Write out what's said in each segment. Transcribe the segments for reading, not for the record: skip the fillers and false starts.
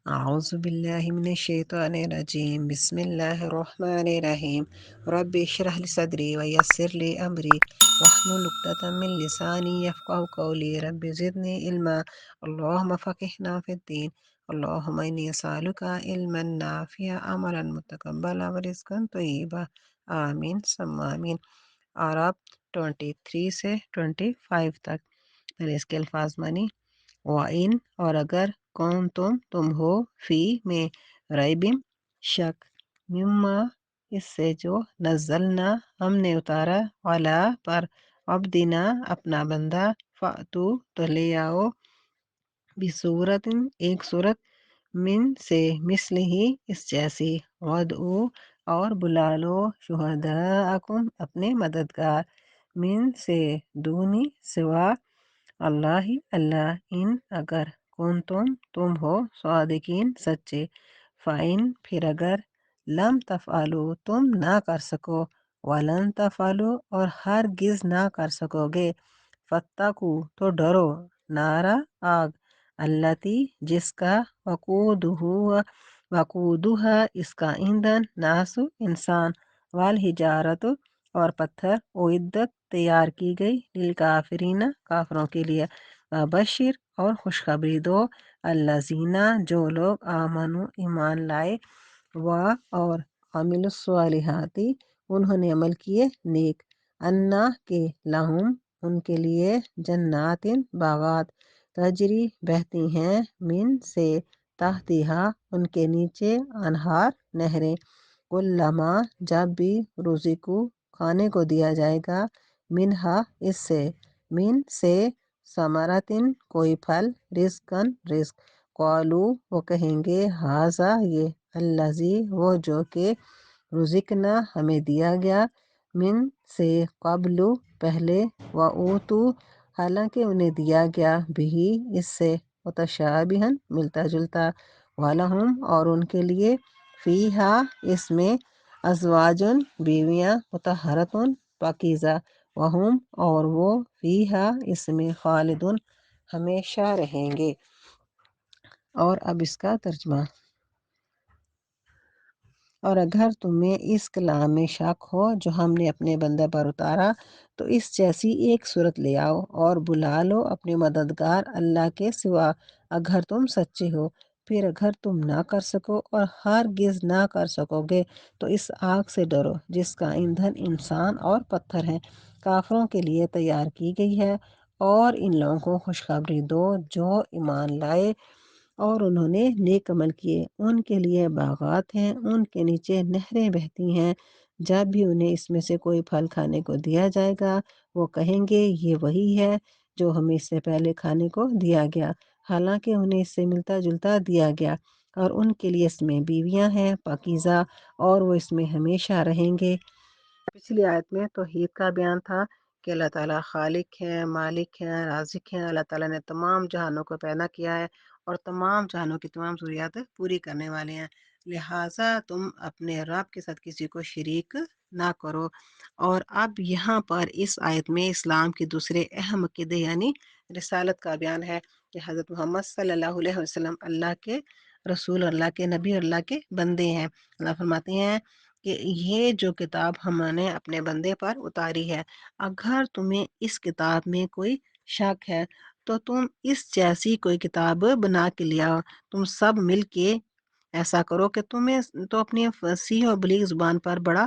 اعوذ باللہ من الشیطان الرجیم بسم اللہ الرحمن الرحیم رب اشرح لی صدری ویسر لی امری واحلل عقدۃ من لسانی یفقہوا قولی رب زدنی علما اللہم فقہنا فی الدین اللہم انی اسألک علما نافعا عملا متقبلا ورزقا طیبا آمین ثم آمین۔ اور اب 23 سے 25 تک پھر اس کے الفاظ مانی۔ وَإِن اور اگر کون تم ہو فی میں ریبم شک مما اس سے جو نزلنا ہم نے اتارا علی پر عبدنا اپنا بندہ فأتو تو لے آؤ بصورت ایک صورت من سے مثل ہی اس جیسی ودعو اور بلا لو شہداءکم اپنے مددگار من سے دونی سوا اللہ اللہ ان اگر کن تم ہو صادقین سچے فَإِن پھر اگر لم تفعلوا تم نہ کر سکو ولن تفعلوا اور ہرگز نہ کر سکو گے فاتقوا تو ڈرو نارا آگ التی جس کا وقودها اس کا ایندھن ناس انسان والحجارت اور پتھر اعدت تیار کی گئی للکافرین کافروں کے لیے بشیر اور خوشخبری دو الذین جو لوگ آمنو ایمان لائے و اور عامل الصالحات انہوں نے عمل کیے نیک انا کے لہم ان کے لیے جنات باغات تجری بہتی ہیں من سے تحتہا ان کے نیچے انہار نہریں کلما جب بھی رزقو کھانے کو دیا جائے گا منہا اس سے من سے ثمرتن کوئی پھل رزقن رزق قالو وہ کہیں گے ہاذا یہ الذی وہ جو کہ رزقنا ہمیں دیا گیا من سے قبل پہلے و اوتو حالانکہ انہیں دیا گیا بھی اس سے متشابہن ملتا جلتا ولہم اور ان کے لیے فیہا اس میں ازواجن بیویاں مطہرتن پاکیزہ وہم اور وہ فیہا اس میں خالدون ہمیشہ رہیں گے۔ اور اب اس کا ترجمہ۔ اور اگر تمہیں اس کلام میں شک ہو جو ہم نے اپنے بندے پر اتارا تو اس جیسی ایک صورت لے آؤ اور بلا لو اپنے مددگار اللہ کے سوا اگر تم سچے ہو۔ پھر اگر تم نہ کر سکو اور ہرگز نہ کر سکو گے تو اس آگ سے ڈرو جس کا ایندھن انسان اور پتھر ہیں کافروں کے لیے تیار کی گئی ہے اور ان لوگوں کو خوشخبری دو جو ایمان لائے اور انہوں نے نیک عمل کیے ان کے لیے باغات ہیں ان کے نیچے نہریں بہتی ہیں جب بھی انہیں اس میں سے کوئی پھل کھانے کو دیا جائے گا وہ کہیں گے یہ وہی ہے جو ہمیں اس سے پہلے کھانے کو دیا گیا حالانکہ انہیں اس سے ملتا جلتا دیا گیا اور ان کے لیے اس میں بیویاں ہیں پاکیزہ اور وہ اس میں ہمیشہ رہیں گے۔ پچھلی آیت میں توحید کا بیان تھا کہ اللہ تعالیٰ خالق ہیں مالک ہیں رازق ہیں، اللہ تعالیٰ نے تمام جہانوں کو پیدا کیا ہے اور تمام جہانوں کی تمام ضروریات پوری کرنے والے ہیں، لہٰذا تم اپنے رب کے ساتھ کسی کو شریک نہ کرو۔ اور اب یہاں پر اس آیت میں اسلام کے دوسرے اہم عقیدے یعنی رسالت کا بیان ہے کہ حضرت محمد صلی اللہ علیہ وسلم اللہ کے رسول، اللہ کے نبی، اللہ کے بندے ہیں۔ اللہ فرماتے ہیں کہ یہ جو کتاب ہم نے اپنے بندے پر اتاری ہے اگر تمہیں اس کتاب میں کوئی شک ہے تو تم اس جیسی کوئی کتاب بنا کے لیا، تم سب مل کے ایسا کرو کہ تمہیں تو اپنی فصیح اور بلیغ زبان پر بڑا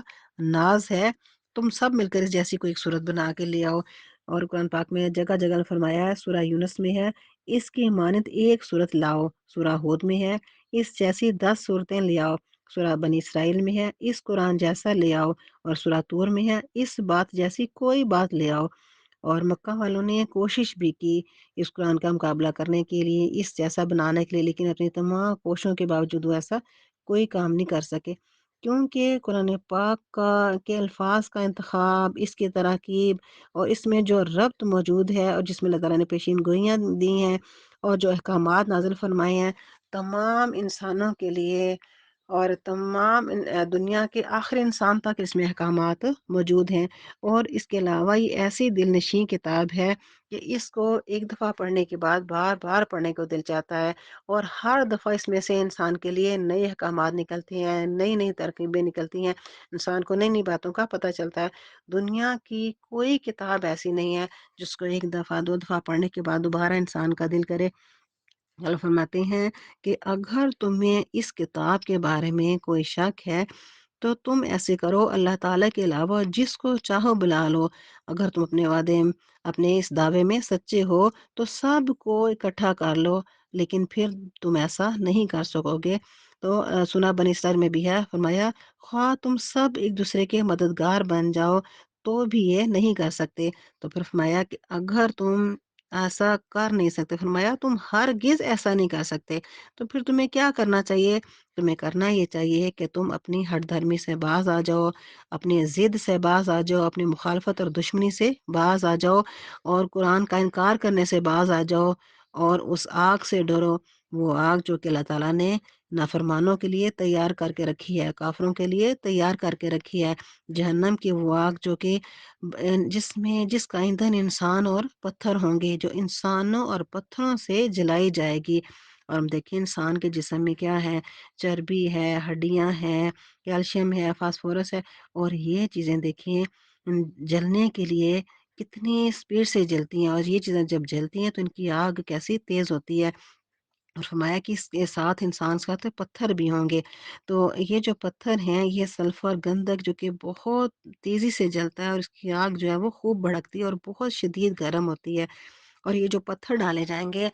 ناز ہے، تم سب مل کر اس جیسی کوئی ایک صورت بنا کے لے آؤ۔ اور قرآن پاک میں جگہ جگہ فرمایا ہے، سورہ یونس میں ہے اس کی مانند ایک صورت لاؤ، سورہ ہود میں ہے اس جیسی 10 صورتیں لے آؤ، سورہ بنی اسرائیل میں ہے اس قرآن جیسا لے آؤ، اور سورہ طور میں ہے اس بات جیسی کوئی بات لے آؤ۔ اور مکہ والوں نے کوشش بھی کی اس قرآن کا مقابلہ کرنے کے لیے، اس جیسا بنانے کے لیے، لیکن اپنی تمام کوششوں کے باوجود وہ ایسا کوئی کام نہیں کر سکے، کیونکہ قرآن پاک کے الفاظ کا انتخاب، اس کی تراکیب اور اس میں جو ربط موجود ہے اور جس میں اللہ تعالیٰ نے پیشین گوئیاں دی ہیں اور جو احکامات نازل فرمائے ہیں تمام انسانوں کے لیے اور تمام دنیا کے آخری انسان تک اس میں احکامات موجود ہیں۔ اور اس کے علاوہ یہ ایسی دل نشیں کتاب ہے کہ اس کو ایک دفعہ پڑھنے کے بعد بار بار پڑھنے کو دل چاہتا ہے، اور ہر دفعہ اس میں سے انسان کے لیے نئے احکامات نکلتے ہیں، نئی نئی ترکیبیں نکلتی ہیں، انسان کو نئی نئی باتوں کا پتہ چلتا ہے۔ دنیا کی کوئی کتاب ایسی نہیں ہے جس کو ایک دفعہ دو دفعہ پڑھنے کے بعد دوبارہ انسان کا دل کرے۔ اللہ فرماتے ہیں کہ اگر تمہیں اس کتاب کے بارے میں کوئی شک ہے تو تم ایسے کرو، اللہ تعالیٰ کے علاوہ جس کو چاہو بلا لو۔ اگر تم اپنے اس دعوے میں سچے ہو تو سب کو اکٹھا کر لو، لیکن پھر تم ایسا نہیں کر سکو گے۔ تو سنا بنی اسرائیل میں بھی ہے، فرمایا خواہ تم سب ایک دوسرے کے مددگار بن جاؤ تو بھی یہ نہیں کر سکتے۔ تو پھر فرمایا کہ اگر تم ایسا کر نہیں سکتے، فرمایا تم ہرگز ایسا نہیں کر سکتے، تو پھر تمہیں کیا کرنا چاہیے؟ تمہیں کرنا یہ چاہیے کہ تم اپنی ہٹ دھرمی سے باز آ جاؤ، اپنی ضد سے باز آ جاؤ، اپنی مخالفت اور دشمنی سے باز آ جاؤ، اور قرآن کا انکار کرنے سے باز آ جاؤ، اور اس آگ سے ڈرو، وہ آگ جو کہ اللہ تعالیٰ نے نافرمانوں کے لیے تیار کر کے رکھی ہے، کافروں کے لیے تیار کر کے رکھی ہے، جہنم کی وہ آگ جو کہ جس کا ایندھن انسان اور پتھر ہوں گے، جو انسانوں اور پتھروں سے جلائی جائے گی۔ اور ہم دیکھیں انسان کے جسم میں کیا ہے، چربی ہے، ہڈیاں ہیں، کیلشیم ہے، فاسفورس ہے، اور یہ چیزیں دیکھیں جلنے کے لیے کتنی سپیڈ سے جلتی ہیں، اور یہ چیزیں جب جلتی ہیں تو ان کی آگ کیسی تیز ہوتی ہے۔ اور فرمایا کہ اس کے ساتھ انسان کے ساتھ پتھر بھی ہوں گے، تو یہ جو پتھر ہیں یہ سلفر گندک جو کہ بہت تیزی سے جلتا ہے، اور اس کی آگ جو ہے وہ خوب بھڑکتی ہے اور بہت شدید گرم ہوتی ہے۔ اور یہ جو پتھر ڈالے جائیں گے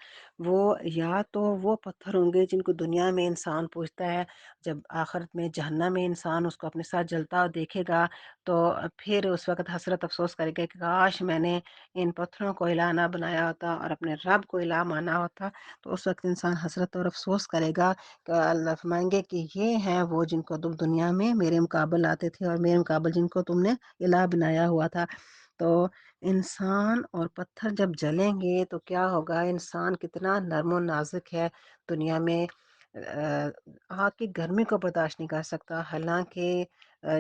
وہ یا تو وہ پتھر ہوں گے جن کو دنیا میں انسان پوجتا ہے، جب آخرت میں جہنم میں انسان اس کو اپنے ساتھ جلتا ہوا دیکھے گا تو پھر اس وقت حسرت افسوس کرے گا کہ کاش میں نے ان پتھروں کو الہ نہ بنایا ہوتا اور اپنے رب کو الہ مانا ہوتا۔ تو اس وقت انسان حسرت اور افسوس کرے گا کہ اللہ فرمائیں گے کہ یہ ہیں وہ جن کو تم دنیا میں میرے مقابل آتے تھے، اور میرے مقابل جن کو تم نے الہ بنایا ہوا تھا۔ تو انسان اور پتھر جب جلیں گے تو کیا ہوگا؟ انسان کتنا نرم و نازک ہے، دنیا میں آگ کی گرمی کو برداشت نہیں کر سکتا، حالانکہ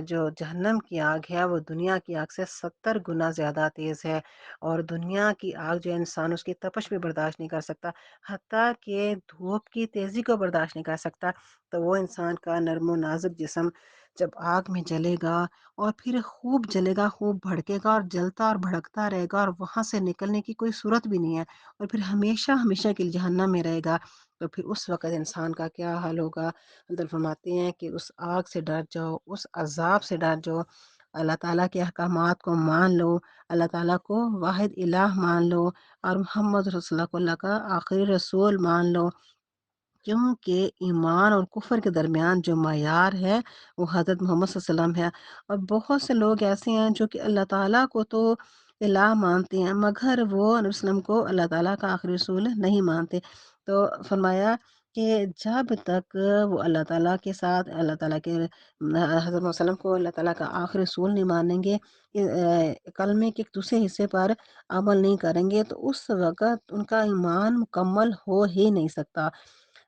جو جہنم کی آگ ہے وہ دنیا کی آگ سے 70 گنا زیادہ تیز ہے، اور دنیا کی آگ جو انسان اس کی تپش بھی برداشت نہیں کر سکتا، حتیٰ کہ دھوپ کی تیزی کو برداشت نہیں کر سکتا۔ تو وہ انسان کا نرم و نازک جسم جب آگ میں جلے گا اور پھر خوب جلے گا، خوب بھڑکے گا، اور جلتا اور بھڑکتا رہے گا، اور وہاں سے نکلنے کی کوئی صورت بھی نہیں ہے، اور پھر ہمیشہ ہمیشہ کے لیے جہنم میں رہے گا، تو پھر اس وقت انسان کا کیا حال ہوگا؟ اللہ فرماتے ہیں کہ اس آگ سے ڈر جاؤ، اس عذاب سے ڈر جاؤ، اللہ تعالیٰ کے احکامات کو مان لو، اللہ تعالیٰ کو واحد الہ مان لو، اور محمد رسول اللہ کا آخری رسول مان لو، کیونکہ ایمان اور کفر کے درمیان جو معیار ہے وہ حضرت محمد صلی اللہ علیہ وسلم ہے۔ اور بہت سے لوگ ایسے ہیں جو کہ اللہ تعالیٰ کو تو الہ مانتے ہیں، مگر وہ نبی صلی اللہ علیہ وسلم کو اللہ تعالیٰ کا آخری رسول نہیں مانتے۔ تو فرمایا کہ جب تک وہ اللہ تعالیٰ کے ساتھ، اللہ تعالیٰ کے حضرت محمد صلی اللہ علیہ وسلم کو اللہ تعالیٰ کا آخری رسول نہیں مانیں گے، کلمے کے ایک دوسرے حصے پر عمل نہیں کریں گے، تو اس وقت ان کا ایمان مکمل ہو ہی نہیں سکتا۔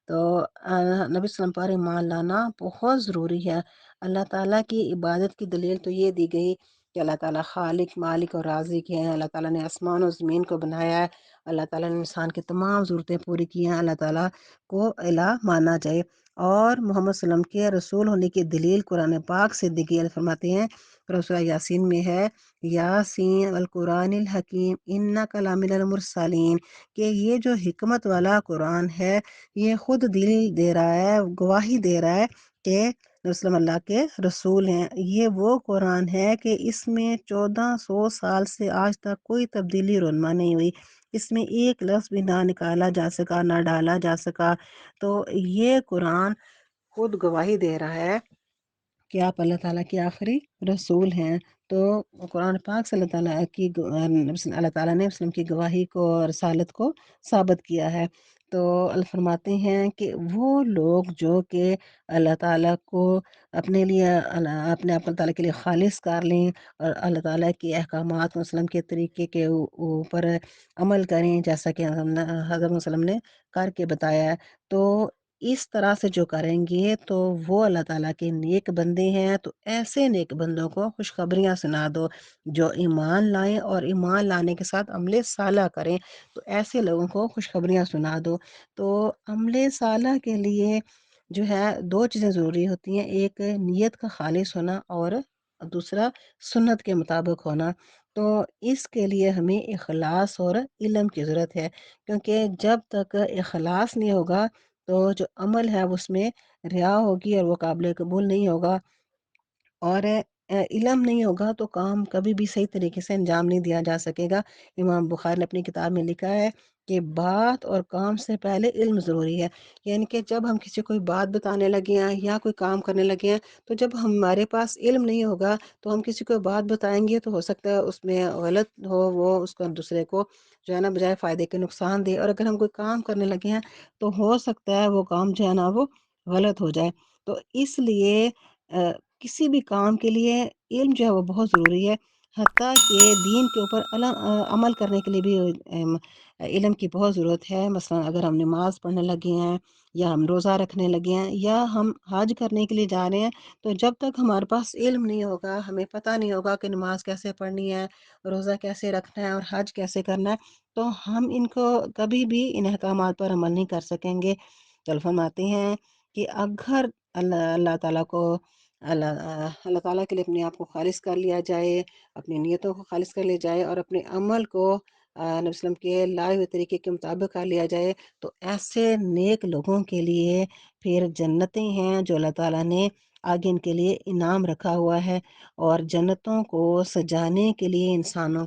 تو نبی صلی اللہ علیہ وسلم پر ایمان لانا بہت ضروری ہے۔ اللہ تعالیٰ کی عبادت کی دلیل تو یہ دی گئی کہ اللہ تعالیٰ خالق، مالک اور رازق ہے، اللہ تعالیٰ نے آسمان و زمین کو بنایا ہے، اللہ تعالیٰ نے انسان کی تمام ضرورتیں پوری کی ہیں، اللہ تعالیٰ کو الہ مانا جائے۔ اور محمد صلی اللہ علیہ وسلم کے رسول ہونے کی دلیل قرآن پاک سے دی گئی۔ اللہ فرماتے ہیں سورہ یاسین میں ہے، یاسین والقرآن الحکیم انک لمن المرسلین، کہ یہ جو حکمت والا قرآن ہے یہ خود دلیل دے رہا ہے، گواہی دے رہا ہے کہ نبی صلی اللہ کے رسول ہیں۔ یہ وہ قرآن ہے کہ اس میں 1400 سال سے آج تک کوئی تبدیلی رونما نہیں ہوئی، اس میں ایک لفظ بھی نہ نکالا جا سکا، نہ ڈالا جا سکا۔ تو یہ قرآن خود گواہی دے رہا ہے کہ آپ اللہ تعالیٰ کے آخری رسول ہیں۔ تو قرآن پاک سے اللہ تعالیٰ نے وسلم کی گواہی کو اور رسالت کو ثابت کیا ہے۔ تو اللہ فرماتے ہیں کہ وہ لوگ جو کہ اللہ تعالیٰ کو اپنے لیے اپنے اللہ تعالیٰ کے لیے خالص کر لیں، اور اللہ تعالیٰ کے احکامات وسلم کے طریقے کے اوپر عمل کریں، جیسا کہ حضرت وسلم نے کر کے بتایا ہے، تو اس طرح سے جو کریں گے تو وہ اللہ تعالیٰ کے نیک بندے ہیں۔ تو ایسے نیک بندوں کو خوشخبریاں سنا دو جو ایمان لائیں اور ایمان لانے کے ساتھ عمل صالح کریں۔ تو ایسے لوگوں کو خوشخبریاں سنا دو۔ تو عمل صالح کے لیے جو ہے دو چیزیں ضروری ہوتی ہیں، ایک نیت کا خالص ہونا اور دوسرا سنت کے مطابق ہونا۔ تو اس کے لیے ہمیں اخلاص اور علم کی ضرورت ہے، کیونکہ جب تک اخلاص نہیں ہوگا تو جو عمل ہے اس میں ریا ہوگی اور وہ قابل قبول نہیں ہوگا، اور علم نہیں ہوگا تو کام کبھی بھی صحیح طریقے سے انجام نہیں دیا جا سکے گا۔ امام بخاری نے اپنی کتاب میں لکھا ہے کہ بات اور کام سے پہلے علم ضروری ہے، یعنی کہ جب ہم کسی کوئی بات بتانے لگے ہیں یا کوئی کام کرنے لگے ہیں، تو جب ہمارے پاس علم نہیں ہوگا تو ہم کسی کو بات بتائیں گے تو ہو سکتا ہے اس میں غلط ہو، وہ اس کو دوسرے کو جو ہے نا بجائے فائدے کے نقصان دے، اور اگر ہم کوئی کام کرنے لگے ہیں تو ہو سکتا ہے وہ کام جو ہے نا وہ غلط ہو جائے۔ تو اس لیے کسی بھی کام کے لیے علم جو ہے وہ بہت ضروری ہے، حتیٰ کہ دین کے اوپر عمل کرنے کے لیے بھی علم کی بہت ضرورت ہے۔ مثلا اگر ہم نماز پڑھنے لگے ہیں یا ہم روزہ رکھنے لگے ہیں یا ہم حج کرنے کے لیے جا رہے ہیں، تو جب تک ہمارے پاس علم نہیں ہوگا، ہمیں پتہ نہیں ہوگا کہ نماز کیسے پڑھنی ہے، روزہ کیسے رکھنا ہے اور حج کیسے کرنا ہے، تو ہم ان کو کبھی بھی ان احکامات پر عمل نہیں کر سکیں گے۔ تو فرماتے ہیں کہ اگر اللہ تعالیٰ کو اللہ تعالیٰ کے لیے اپنے آپ کو خالص کر لیا جائے، اپنی نیتوں کو خالص کر لیا جائے اور اپنے عمل کو نبی وسلم کے لائے ہوئے طریقے کے مطابق کر لیا جائے، تو ایسے نیک لوگوں کے لیے پھر جنتیں ہیں جو اللہ تعالیٰ نے آگے ان کے لیے انعام رکھا ہوا ہے۔ اور جنتوں کو سجانے کے لیے انسانوں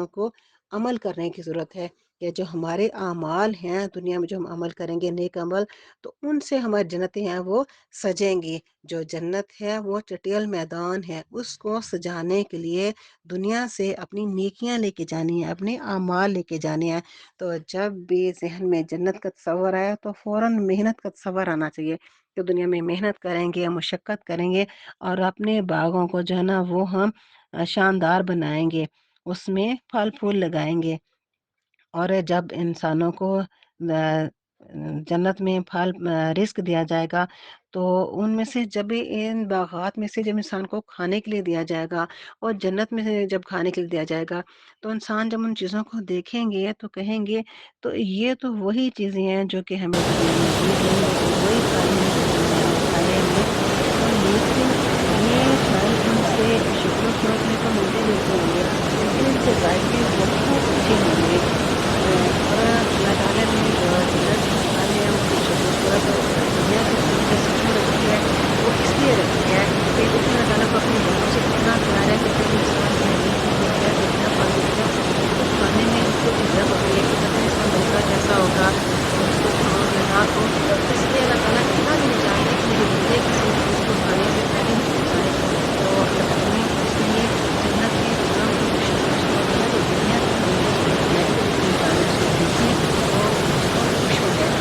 کو عمل کرنے کی ضرورت ہے، کہ جو ہمارے اعمال ہیں دنیا میں جو ہم عمل کریں گے نیک عمل، تو ان سے ہماری جنتیں ہیں وہ سجیں گی۔ جو جنت ہے وہ چٹیل میدان ہے، اس کو سجانے کے لیے دنیا سے اپنی نیکیاں لے کے جانی ہے، اپنے اعمال لے کے جانے ہیں۔ تو جب بھی ذہن میں جنت کا تصور آیا تو فوراً محنت کا تصور آنا چاہیے، کہ دنیا میں محنت کریں گے، مشقت کریں گے اور اپنے باغوں کو جو ہے نا وہ ہم شاندار بنائیں گے، اس میں پھل پھول لگائیں گے۔ اور جب انسانوں کو جنت میں پھل رزق دیا جائے گا، تو ان میں سے جب ان باغات میں سے جب انسان کو کھانے کے لیے دیا جائے گا اور جنت میں سے جب کھانے کے لیے دیا جائے گا، تو انسان جب ان چیزوں کو دیکھیں گے تو کہیں گے تو یہ تو وہی چیزیں ہیں جو کہ ہمیں دنیا میں دی گئی، یہ تو وہی پھل ہیں جو کہ دنیا میں کھائے ہم نے، تو لیکن یہ پھل ان سے شکل و صورت میں تو ملتے جلتے ہوں گے، لیکن ان کے ذائقے بہت اچھے ہوں گے۔ اور اللہ تعالیٰ نے جو جنت کے پھل ہیں ان کی شکل و صورت دنیا کے پھلوں جیسی کیوں رکھی ہے؟ وہ اس لیے رکھی ہے کہ دیکھیں اللہ تعالیٰ کو اپنے بندوں سے کتنا پیار ہے کہ جب انسان انہیں نیک چیز دیکھتا ہے، دیکھتا ہے، پھل دیکھتا ہے، تو اس کو کھانے میں اس کو جھجک ہوتی ہے کہ پتہ نہیں اس کا ذائقہ کیسا ہوگا، اور اس کو کھاؤ یا نہ کھاؤ۔ تو اس لیے اللہ تعالیٰ اتنا بھی نہیں چاہتے کہ میرے بندے کسی چیز کو کھانے سے پہلے ہچکچائے۔ تو اللہ تعالیٰ نے اس لیے جنت کے پھلوں کی خوشخبری دیا جو دنیا کے پھلوں جیسے ہوتے ہیں، کہ انسان اس کو دیکھیں تو بہت خوش ہو جائے،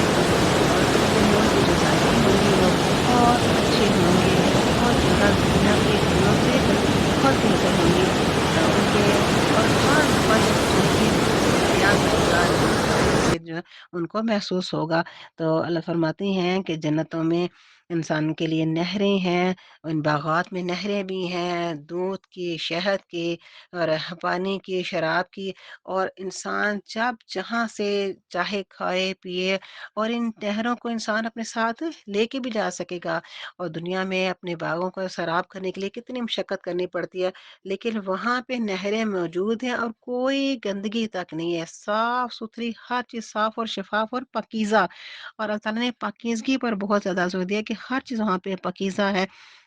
اور لیکن ان کے جو ذائقے ہوں گے وہ بہت اچھے ہوں گے، بہت زیادہ دنیا کے پھلوں سے بہت بہتر ہوں گے ان کے، اور ہر پل ان کی خوشبویاں خوشبودار سے جو ہے ان کو محسوس ہوگا۔ تو اللہ فرماتے ہیں کہ جنتوں میں انسان کے لیے نہریں ہیں، ان باغات میں نہریں بھی ہیں، دودھ کی، شہد کی اور پانی کی، شراب کی، اور انسان جب جہاں سے چاہے کھائے پیے، اور ان نہروں کو انسان اپنے ساتھ لے کے بھی جا سکے گا۔ اور دنیا میں اپنے باغوں کو سیراب کرنے کے لیے کتنی مشقت کرنی پڑتی ہے، لیکن وہاں پہ نہریں موجود ہیں اور کوئی گندگی تک نہیں ہے، صاف ستھری ہر چیز، صاف اور شفاف اور پاکیزہ۔ اور اللہ تعالیٰ نے پاکیزگی پر بہت زیادہ زور دیا کہ ہر چیز وہاں پہ پاکیزہ ہے،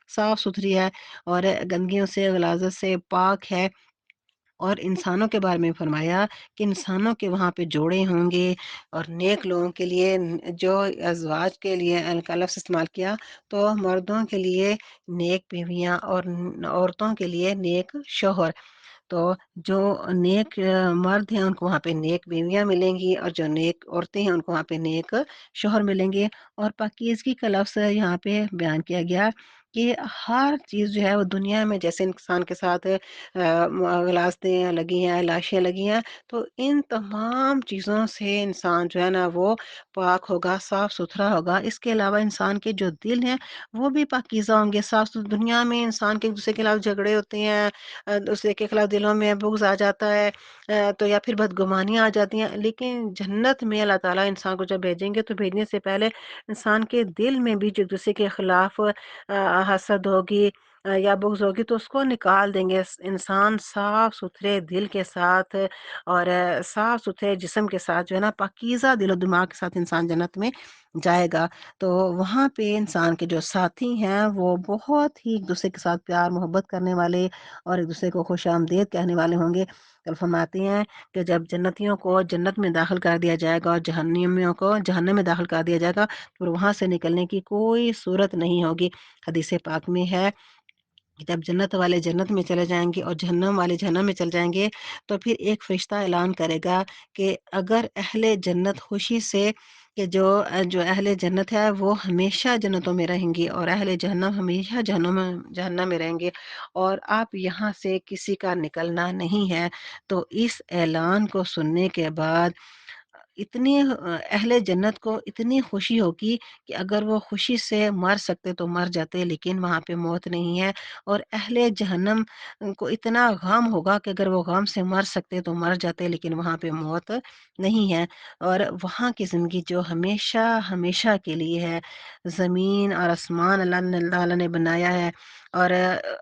صاف ستھری ہے اور گندگیوں سے، غلاظت سے پاک ہے۔ اور انسانوں کے بارے میں فرمایا کہ انسانوں کے وہاں پہ جوڑے ہوں گے، اور نیک لوگوں کے لیے جو ازواج کے لیے کا لفظ استعمال کیا، تو مردوں کے لیے نیک بیویاں اور عورتوں کے لیے نیک شوہر۔ تو جو نیک مرد ہیں ان کو وہاں پہ نیک بیویاں ملیں گی، اور جو نیک عورتیں ہیں ان کو وہاں پہ نیک شوہر ملیں گے۔ اور پاکیزگی کا لفظ یہاں پہ بیان کیا گیا کہ ہر چیز جو ہے وہ دنیا میں جیسے انسان کے ساتھ غلاستیں لگی ہیں، لاشیں لگی ہیں، تو ان تمام چیزوں سے انسان جو ہے نا وہ پاک ہوگا، صاف ستھرا ہوگا۔ اس کے علاوہ انسان کے جو دل ہیں وہ بھی پاکیزہ ہوں گے، صاف دنیا میں انسان کے ایک دوسرے کے خلاف جھگڑے ہوتے ہیں، دوسرے کے خلاف دلوں میں بغض آ جاتا ہے، تو یا پھر بدگمانیاں آ جاتی ہیں، لیکن جنت میں اللہ تعالیٰ انسان کو جب بھیجیں گے تو بھیجنے سے پہلے انسان کے دل میں بھی جو ایک دوسرے کے خلاف حسد ہوگی یا بغض ہوگی تو اس کو نکال دیں گے، انسان صاف ستھرے دل کے ساتھ اور صاف ستھرے جسم کے ساتھ جو ہے نا پاکیزہ دل و دماغ کے ساتھ انسان جنت میں جائے گا۔ تو وہاں پہ انسان کے جو ساتھی ہیں وہ بہت ہی ایک دوسرے کے ساتھ پیار محبت کرنے والے اور ایک دوسرے کو خوش آمدید کہنے والے ہوں گے۔ کل فرماتے ہیں کہ جب جنتیوں کو جنت میں داخل کر دیا جائے گا اور جہنمیوں کو جہنم میں داخل کر دیا جائے گا تو وہاں سے نکلنے کی کوئی صورت نہیں ہوگی۔ حدیث پاک میں ہے کہ جب جنت والے جنت میں چلے جائیں گے اور جہنم والے جہنم میں چل جائیں گے تو پھر ایک فرشتہ اعلان کرے گا کہ اگر اہل جنت خوشی سے کہ جو اہل جنت ہے وہ ہمیشہ جنتوں میں رہیں گے اور اہل جہنم ہمیشہ جہنم میں رہیں گے اور آپ یہاں سے کسی کا نکلنا نہیں ہے، تو اس اعلان کو سننے کے بعد اتنی اہل جنت کو اتنی خوشی ہوگی کہ اگر وہ خوشی سے مر سکتے تو مر جاتے، لیکن وہاں پہ موت نہیں ہے، اور اہل جہنم کو اتنا غم ہوگا کہ اگر وہ غم سے مر سکتے تو مر جاتے، لیکن وہاں پہ موت نہیں ہے، اور وہاں کی زندگی جو ہمیشہ ہمیشہ کے لیے ہے۔ زمین اور آسمان اللہ نے بنایا ہے اور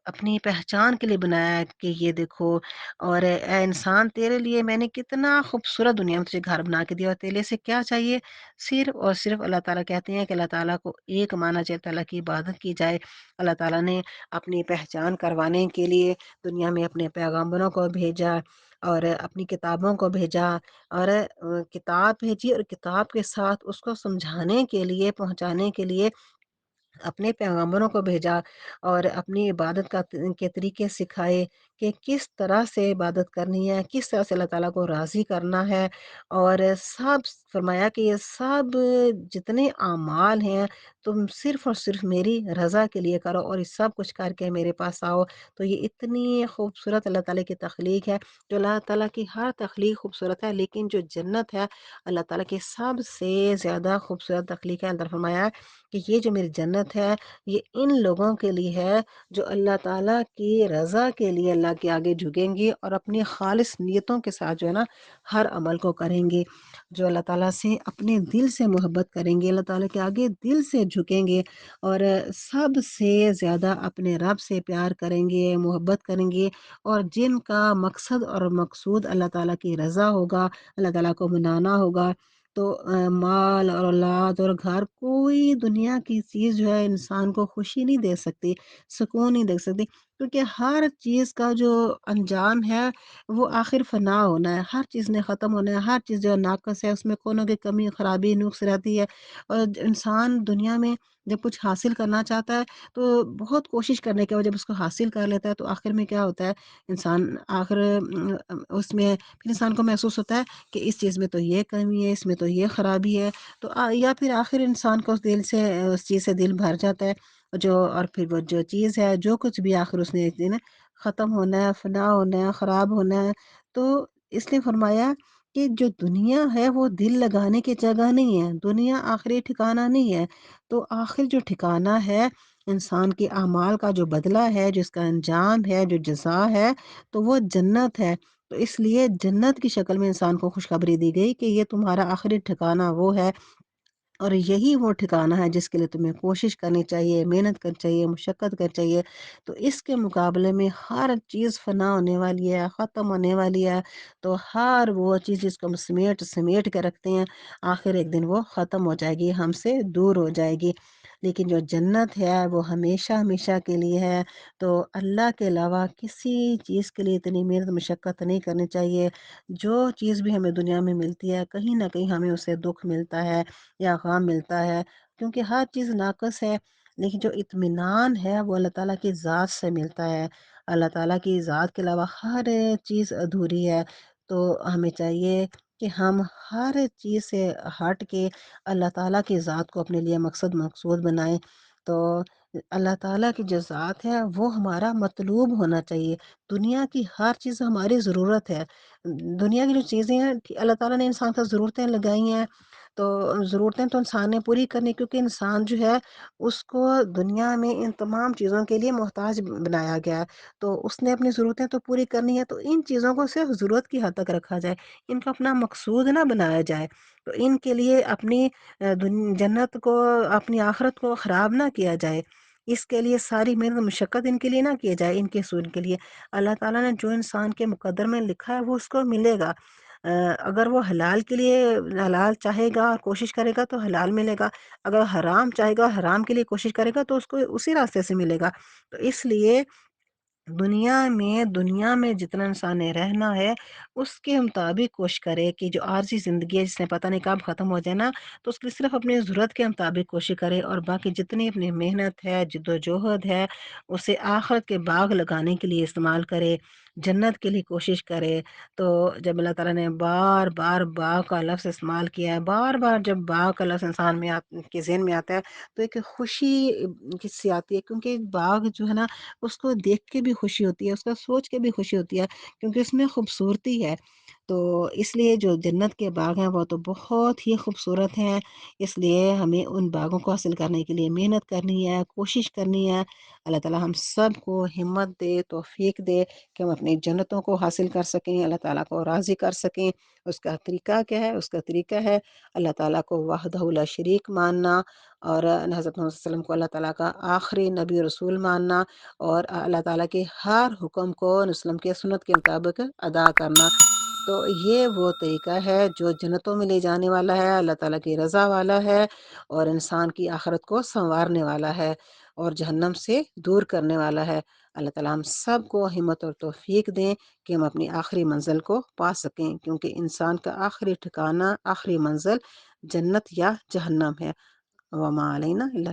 اپنی پہچان کے لیے بنایا ہے کہ یہ دیکھو، اور اے انسان تیرے لیے میں نے کتنا خوبصورت دنیا میں تجھے گھر بنا کے دیا، اور تیرے سے کیا چاہیے؟ صرف اور صرف اللہ تعالیٰ کہتے ہیں کہ اللہ تعالیٰ کو ایک مانا جائے، اللہ کی عبادت کی جائے۔ اللہ تعالیٰ نے اپنی پہچان کروانے کے لیے دنیا میں اپنے پیغمبروں کو بھیجا اور اپنی کتابوں کو بھیجا، اور کتاب بھیجی اور کتاب کے ساتھ اس کو سمجھانے کے لیے پہنچانے کے لیے اپنے پیغمبروں کو بھیجا اور اپنی عبادت کے طریقے سکھائے کہ کس طرح سے عبادت کرنی ہے، کس طرح سے اللہ تعالیٰ کو راضی کرنا ہے، اور سب فرمایا کہ یہ سب جتنے اعمال ہیں تم صرف اور صرف میری رضا کے لیے کرو اور یہ سب کچھ کر کے میرے پاس آؤ۔ تو یہ اتنی خوبصورت اللہ تعالیٰ کی تخلیق ہے، جو اللہ تعالیٰ کی ہر تخلیق خوبصورت ہے، لیکن جو جنت ہے اللہ تعالیٰ کی سب سے زیادہ خوبصورت تخلیق ہے۔ اندر فرمایا کہ یہ جو میری جنت ہے یہ ان لوگوں کے لیے ہے جو اللہ تعالیٰ کی رضا کے لیے اللہ کے آگے جھکیں گے اور اپنی خالص نیتوں کے ساتھ جو ہے نا ہر عمل کو کریں گے، جو اللہ تعالیٰ سے اپنے دل سے محبت کریں گے، اللہ تعالیٰ کے آگے دل سے جھکیں گے اور سب سے زیادہ اپنے رب سے پیار کریں گے، محبت کریں گے، اور جن کا مقصد اور مقصود اللہ تعالیٰ کی رضا ہوگا، اللہ تعالیٰ کو منانا ہوگا، تو مال اور اولاد اور گھر کوئی دنیا کی چیز جو ہے انسان کو خوشی نہیں دے سکتی، سکون نہیں دے سکتی، کیونکہ ہر چیز کا جو انجام ہے وہ آخر فنا ہونا ہے، ہر چیز نے ختم ہونا ہے، ہر چیز جو ہے ناقص ہے، اس میں کوئی نہ کوئی کمی خرابی نقص رہتی ہے، اور انسان دنیا میں جب کچھ حاصل کرنا چاہتا ہے تو بہت کوشش کرنے کے بعد جب اس کو حاصل کر لیتا ہے تو آخر میں کیا ہوتا ہے، انسان آخر اس میں پھر انسان کو محسوس ہوتا ہے کہ اس چیز میں تو یہ کمی ہے، اس میں تو یہ خرابی ہے، تو یا پھر آخر انسان کو اس دل سے اس چیز سے دل بھر جاتا ہے، اور پھر وہ جو چیز ہے جو کچھ بھی آخر اس نے ایک دن ختم ہونا ہے، فنا ہونا ہے، خراب ہونا ہے، تو اس نے فرمایا کہ جو دنیا ہے وہ دل لگانے کی جگہ نہیں ہے، دنیا آخری ٹھکانہ نہیں ہے، تو آخر جو ٹھکانہ ہے انسان کے اعمال کا جو بدلہ ہے، جس کا انجام ہے، جو جزا ہے، تو وہ جنت ہے۔ تو اس لیے جنت کی شکل میں انسان کو خوشخبری دی گئی کہ یہ تمہارا آخری ٹھکانہ وہ ہے، اور یہی وہ ٹھکانہ ہے جس کے لیے تمہیں کوشش کرنی چاہیے، محنت کرنی چاہیے، مشقت کرنی چاہیے۔ تو اس کے مقابلے میں ہر چیز فنا ہونے والی ہے، ختم ہونے والی ہے، تو ہر وہ چیز جس کو ہم سمیٹ سمیٹ کے رکھتے ہیں آخر ایک دن وہ ختم ہو جائے گی، ہم سے دور ہو جائے گی، لیکن جو جنت ہے وہ ہمیشہ ہمیشہ کے لیے ہے۔ تو اللہ کے علاوہ کسی چیز کے لیے اتنی محنت مشقت نہیں کرنی چاہیے۔ جو چیز بھی ہمیں دنیا میں ملتی ہے کہیں نہ کہیں ہمیں اسے دکھ ملتا ہے یا غم ملتا ہے، کیونکہ ہر چیز ناقص ہے، لیکن جو اطمینان ہے وہ اللہ تعالیٰ کی ذات سے ملتا ہے۔ اللہ تعالیٰ کی ذات کے علاوہ ہر چیز ادھوری ہے، تو ہمیں چاہیے کہ ہم ہر چیز سے ہٹ کے اللہ تعالیٰ کی ذات کو اپنے لیے مقصد مقصود بنائیں۔ تو اللہ تعالیٰ کی جو ذات ہے وہ ہمارا مطلوب ہونا چاہیے۔ دنیا کی ہر چیز ہماری ضرورت ہے۔ دنیا کی جو چیزیں ہیں اللہ تعالیٰ نے انسان کا ضرورتیں لگائی ہیں، تو ضرورتیں تو انسان نے پوری کرنی، کیونکہ انسان جو ہے اس کو دنیا میں ان تمام چیزوں کے لیے محتاج بنایا گیا ہے۔ تو اس نے اپنی ضرورتیں تو پوری کرنی ہے، تو ان چیزوں کو صرف ضرورت کی حد تک رکھا جائے، ان کو اپنا مقصود نہ بنایا جائے۔ تو ان کے لیے اپنی جنت کو، اپنی آخرت کو خراب نہ کیا جائے، اس کے لیے ساری محنت مشقت ان کے لیے نہ کیا جائے، ان کے حصول کے لیے۔ اللہ تعالیٰ نے جو انسان کے مقدر میں لکھا ہے وہ اس کو ملے گا۔ اگر وہ حلال کے لیے حلال چاہے گا، کوشش کرے گا تو حلال ملے گا، اگر حرام چاہے گا، حرام کے لیے کوشش کرے گا تو اس کو اسی راستے سے ملے گا۔ تو اس لیے دنیا میں جتنا انسان نے رہنا ہے اس کے مطابق کوشش کرے کہ جو عارضی زندگی ہے جس نے پتہ نہیں کب ختم ہو جائے نا، تو اس کی صرف اپنی ضرورت کے مطابق کوشش کرے، اور باقی جتنی اپنی محنت ہے، جد و جہد ہے، اسے آخرت کے باغ لگانے کے لیے استعمال کرے، جنت کے لیے کوشش کرے۔ تو جب اللہ تعالیٰ نے بار بار باغ کا لفظ استعمال کیا ہے، بار بار جب باغ کا لفظ انسان کے ذہن میں آتا ہے تو ایک خوشی کس سے آتی ہے، کیونکہ باغ جو ہے نا اس کو دیکھ کے بھی خوشی ہوتی ہے، اس کا سوچ کے بھی خوشی ہوتی ہے، کیونکہ اس میں خوبصورتی ہے۔ تو اس لیے جو جنت کے باغ ہیں وہ تو بہت ہی خوبصورت ہیں، اس لیے ہمیں ان باغوں کو حاصل کرنے کے لیے محنت کرنی ہے، کوشش کرنی ہے۔ اللہ تعالیٰ ہم سب کو ہمت دے، توفیق دے کہ ہم اپنی جنتوں کو حاصل کر سکیں، اللہ تعالیٰ کو راضی کر سکیں۔ اس کا طریقہ کیا ہے؟ اس کا طریقہ ہے اللہ تعالیٰ کو وحدہ لا شریک ماننا، اور حضرت محمد صلی اللہ علیہ وسلم کو اللہ تعالیٰ کا آخری نبی رسول ماننا، اور اللہ تعالیٰ کے ہر حکم کو وسلم کے سنت کے مطابق ادا کرنا۔ تو یہ وہ طریقہ ہے جو جنتوں میں لے جانے والا ہے، اللہ تعالیٰ کی رضا والا ہے، اور انسان کی آخرت کو سنوارنے والا ہے، اور جہنم سے دور کرنے والا ہے۔ اللہ تعالیٰ ہم سب کو ہمت اور توفیق دیں کہ ہم اپنی آخری منزل کو پا سکیں، کیونکہ انسان کا آخری ٹھکانہ، آخری منزل جنت یا جہنم ہے۔ وما علینا الا